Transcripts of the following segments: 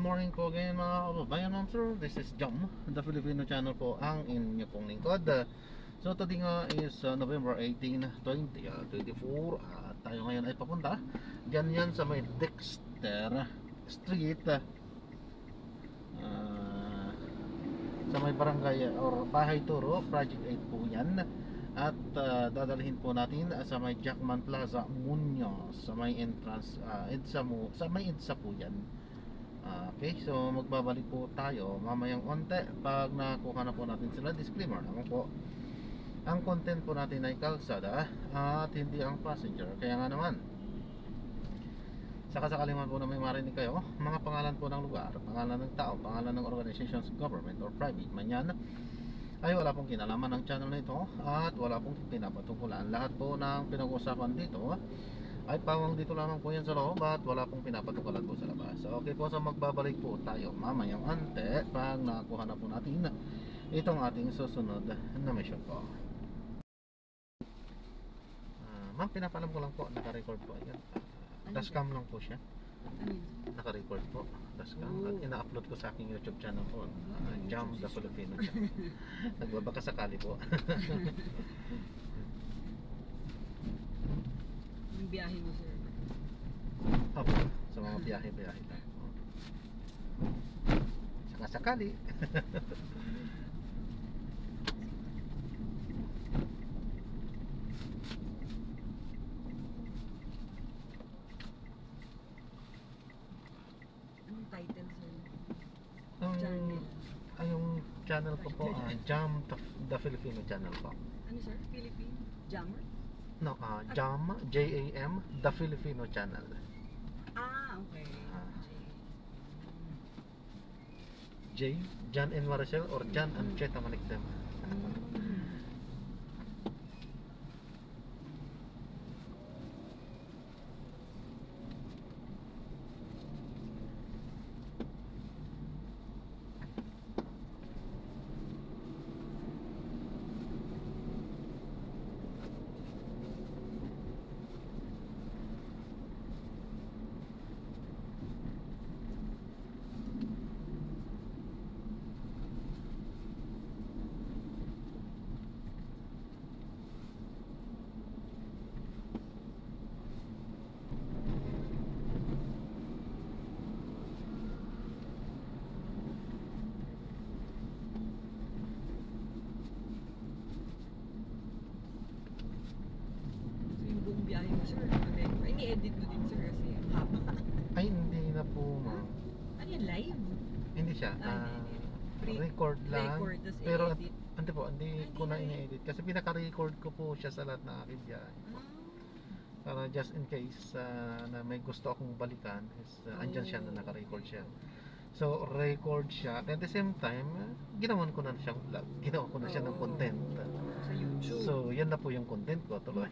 morning po again mga kababayan, ma'am sir. This is Jam, the Filipino channel po ang inyo pong lingkod. So today nga is November 18, 2024 at tayo ngayon ay papunta dyan yan sa may Dexter Street, sa may barangay or bahay turo, Project 8 po yan. At dadalhin po natin sa may Jackman Plaza, Muñoz, sa may entrance, sa may EDSA po yan. Okay, so magbabalik po tayo mamayang onte pag nakuha na po natin sila. Disclaimer naman po, ang content po natin ay kalsada at hindi ang passenger. Kaya nga naman, sakasakali man po na may marinig kayo mga pangalan po ng lugar, pangalan ng tao, pangalan ng organizations, government or private man yan, ay wala pong kinalaman ng channel na ito at wala pong pinapatungkulan. Lahat po ng pinag-uusapan dito ay pawang dito lamang po yan sa loob at wala pong pinapatungkulan po sa labas. Okay po, so magbabalik po tayo mamayang ante pag nakuha na po natin itong ating susunod na mission po. Ma'am, pinapalam ko lang po, naka-record po yan. Dashcam lang po siya. Naka-record po, dashcam. At ina-upload ko sa aking YouTube channel po, Jam the Filipino channel. Nagbabaka sakali po. Yung biyahe mo, sir? Opo, sa mga biyahe-biyahe tayo. Saka sakali. Anong title, sir? Yung channel ko po, Jam the Filipino channel po. Ano, sir? Philippine? Jammer? No, Jam, J-A-M, the Filipino channel. Okay. J, Jan and Maricel or Jan and Cheta Manikdem. Buong biyahe mo, sir? Ini-edit mo din, sir, kasi haba. Ay, hindi na po, ma'am. Ano yan, live? Hindi siya. Record lang. Record, tas pero i-edit. hindi ko na ini-edit. Kasi pinaka-record ko po siya sa lahat ng aking biyahe. Para just in case na may gusto akong balikan, andyan siya na naka-record siya. So, record siya. At the same time, ginawan ko na siyang vlog. Ginawa ko na siya ng content. Sa YouTube. So, yan na po yung content ko tuloy.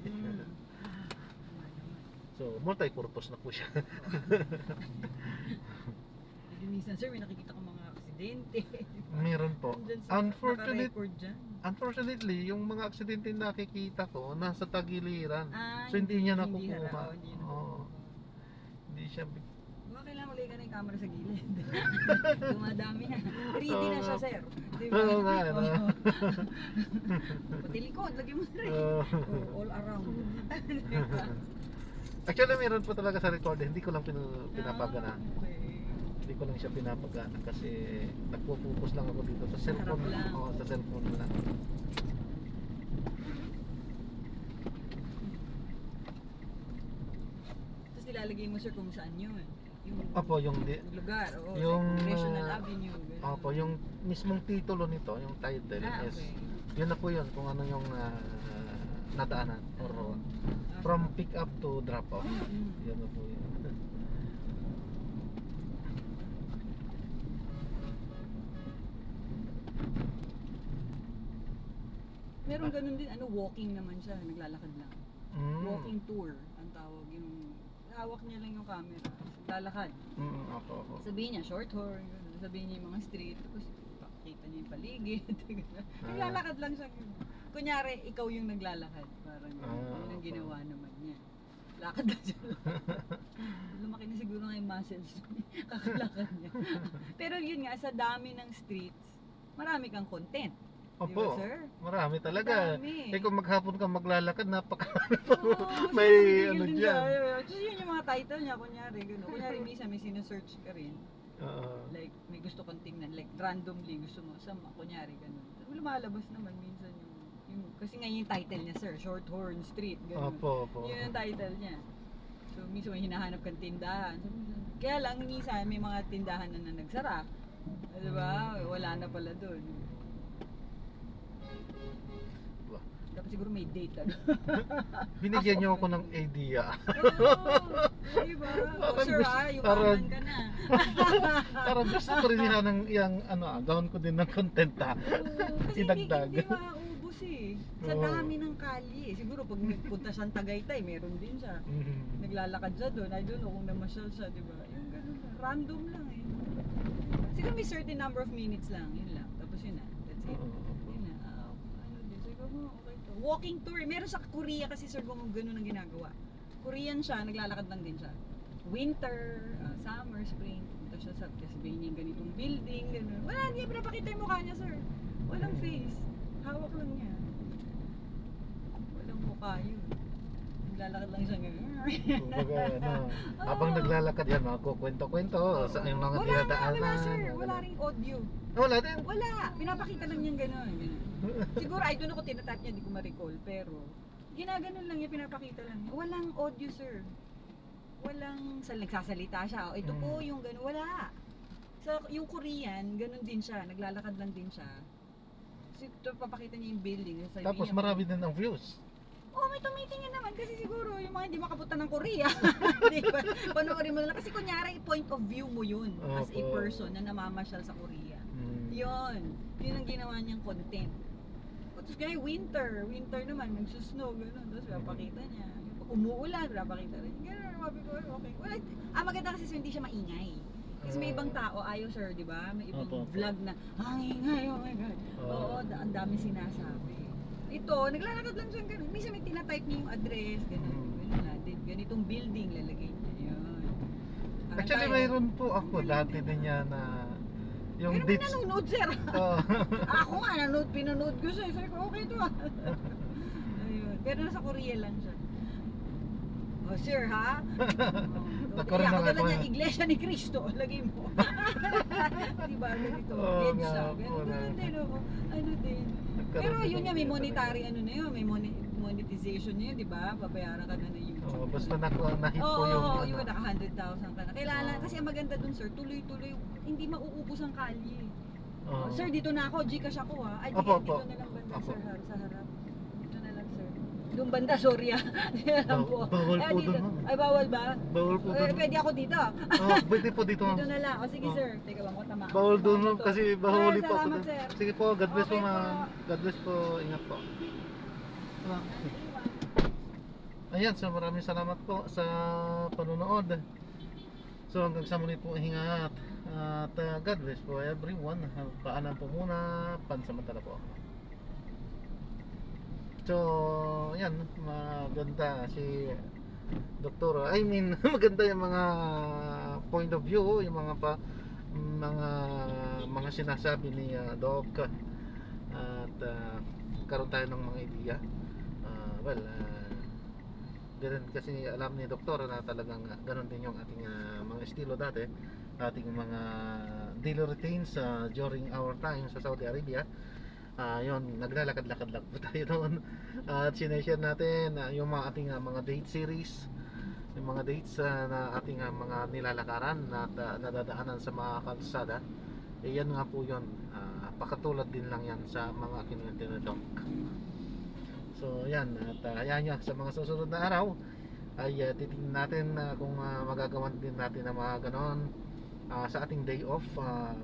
So, multi-purpose na po siya. Minsan, sir, may nakikita ko mga aksidente. Meron po. Naka-record dyan. Unfortunately, yung mga aksidente na nakikita ko, nasa tagiliran. So, Hindi niya harap, nakukuha. Oo. Hindi siya... Baka kailangan ulit ka na yung camera sa gilid. Dumadami na. 3D na siya, sir. Diba? Oo nga, ano. Pati likod, lagyan mo rin. All around. Diba? Actually, meron po talaga sa recorder. Hindi ko lang pinapagana. Okay. Hindi ko lang siya pinapagana kasi nagpo-focus lang ako dito sa cellphone. Sa cellphone lang. Tapos nilalagay mo, sir, kung saan yun. Opo, yung lugar. yung like National Avenue. Opo, yung mismong titulo nito, yung title is yun na po yun kung ano yung nadaanan or from pick up to drop off. Yun na po yun. Meron ganun din, walking naman siya, naglalakad lang. Walking tour, ang tawag, yung hawak niya lang yung camera, lalakad. Opo. Sabihin niya, short horn, sabihin niya yung mga street, tapos pakita niya yung paligid. Naglalakad lang siya. Kunyari, ikaw yung naglalakad, parang yun ang ginawa naman niya. Lakad na siya. Lumaki na siguro nga yung muscles. Kakalakad niya. Pero yun nga, sa dami ng streets, marami kang content. Di ba, Opo, sir? marami talaga. Marami. Eh kung maghapon ka maglalakad, napakarami pa. Oo, May siguro ano din dyan. siya. Tapos yun yung mga title niya, kunyari, gano'n. Kunyari, minsan may sinesearch ka rin. Oo. Like, may gusto kang tingnan. Like, randomly gusto mo, kunyari, gano'n. Lumalabas naman minsan yung kasi nga yung title niya, sir, Shorthorn Street, gano'n. Opo, opo. Yun yung title niya. So, minsan may hinahanap kang tindahan. So, minsan, kaya lang, minsan may mga tindahan na nagsara. Diba? Wala na pala doon. Wah. Dapat siguro may date ano. Binigyan niyo ako ng idea. Oo, diba? O Parang sir gusto- ha, yung parang- ka na. Parang gusto ko rin ng yung ano, gawin ko din ng content ha. Oo, kasi Idagdag. hindi makaubos eh. Sa Oo. dami ng kalye. Siguro pag nagpunta siyang Tagaytay, meron din siya. Mhm. Naglalakad siya doon. I don't know kung namasyal siya, di ba? Yung ganun lang. Random lang eh. Siguro may certain number of minutes lang. Yun lang. Tapos yun na. That's it. Oo. Yun na. Ano din. Siguro okay to. Walking tour. Meron sa Korea kasi sir kung ganun ang ginagawa. Korean siya. Naglalakad lang din siya. Winter, summer, spring. Punta siya sa Tasmanian ganitong building. Ganun. Wala. Hindi niya pinapakita yung mukha niya sir. Walang face. Hawak lang niya. Walang mukha yun. Naglalakad lang siya ngayon. Kumbaga, ano, habang naglalakad yan, mga kukwento-kwento sa yung mga Wala dinadaanan. na, wala sir. Wala ring audio. Wala din. Wala. Pinapakita lang niyang gano'n. Siguro, I don't know kung tinatap niya, di ko ma-recall. Pero, ginaganon lang niya, pinapakita lang niya. Walang audio sir. Walang, nagsasalita siya. O, ito po yung gano'n. Wala. So, yung Korean, gano'n din siya. Naglalakad lang din siya. So, papakita niya yung building. Sabi Tapos niya, marami din ang views. oh, may tumitingin naman kasi siguro yung mga hindi makapunta ng Korea. Di ba? Panoorin mo na lang. Kasi kunyari, point of view mo yun as a Opo. person na namamasyal sa Korea. Mm. Yun. Yun ang ginawa niyang content. Tapos kaya winter. Winter naman, nagsusnow, gano'n. Tapos pinapakita niya. Pag umuulan, pinapakita rin. Gano'n, sabi ko, okay. Well, maganda kasi so hindi siya maingay. Kasi may ibang tao, ayaw sir, di ba? May ibang Opo, opo. vlog na, ang ingay, oh my God. Oo, ang dami sinasabi. Ito, naglalakad lang siya gano'n. Minsan may tinatype niya yung address, gano'n. Gano'n lang. Ganitong building, lalagay niya. Yun. Parang Actually, tayo. mayroon po ako dati din yan na yung Pero may dates. nanonood sir. Oh. Ako nga, pinanood ko siya. Sabi ko, okay to ah. Ayun. Pero nasa Korea lang siya. Oh, sir ha? Ako rin Ako naman dala ako niya, yan. Iglesia ni Cristo. Lagay mo. Diba? Ganito. Oo Head nga, siya. oo nga. Ganun din. Oo. Ano din. Nagkaroon Pero din yun ng nga, may idea monetary ano na yun. May monetization na yun, di ba? Babayaran ka na ng YouTube. Oh, basta nahit po Oo, yung oo, ano. yun, naka 100,000 ka na. Kailangan, Oo. kasi ang maganda dun sir, tuloy-tuloy, hindi mauubos ang kalye. Oo. Sir, dito na ako, Gcash ako ha. Ay, Opo, dito opo. na lang banda Opo. sir, sa harap. Dito na lang sir. Doon banda, sorry ha. Hindi na lang po. Bawal po dito. dun, ma'am. Ay, bawal ba? Bawal po doon. Pwede ako dito. Oh, pwede po dito. Dito na lang. O sige Oh. sir. Teka lang, tama. Bawal doon ma'am, kasi bahuli Sir, po ako salamat, doon. sir. Sige po, God bless Okay po ma'am. po. God bless po, ingat po. Ayan, so maraming salamat po sa panonood. So hanggang sa muli po hingat. At God bless po everyone. Paalam po muna, pansamantala po. So, ayan, maganda si Doktor. I mean, maganda yung mga point of view, yung mga sinasabi ni Doc. At karoon tayo ng mga idea. Ganun kasi alam ni Doktor na talagang ganun din yung ating mga estilo dati, ating mga daily routines during our time sa Saudi Arabia. Yun, naglalakad-lakad lang po tayo noon. At sineshare natin yung mga ating mga date series, yung mga dates na ating mga nilalakaran na nadadaanan sa mga kalsada. Yan nga po yun, pakatulad din lang yan sa mga kinuwento na Doc. So yan, at ayan nyo, sa mga susunod na araw ay titingnan natin kung magagawan din natin ang mga ganon sa ating day off.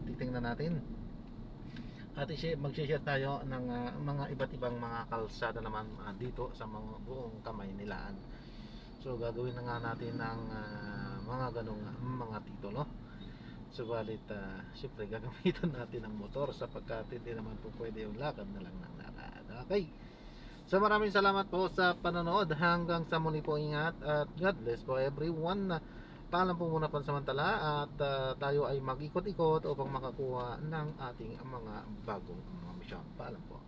Titingnan natin at mag-share tayo ng mga iba't ibang mga kalsada naman dito sa mga buong Kamaynilaan. So gagawin na nga natin ang mga ganong mga titulo. Subalit syempre gagamitan natin ang motor sapagkat hindi naman po pwede yung lakad na lang ng lakad. Okay, So maraming salamat po sa panonood. Hanggang sa muli po, ingat at God bless po everyone. Paalam po muna pansamantala at tayo ay mag-ikot-ikot upang makakuha ng ating mga bagong mga misyon. Paalam po.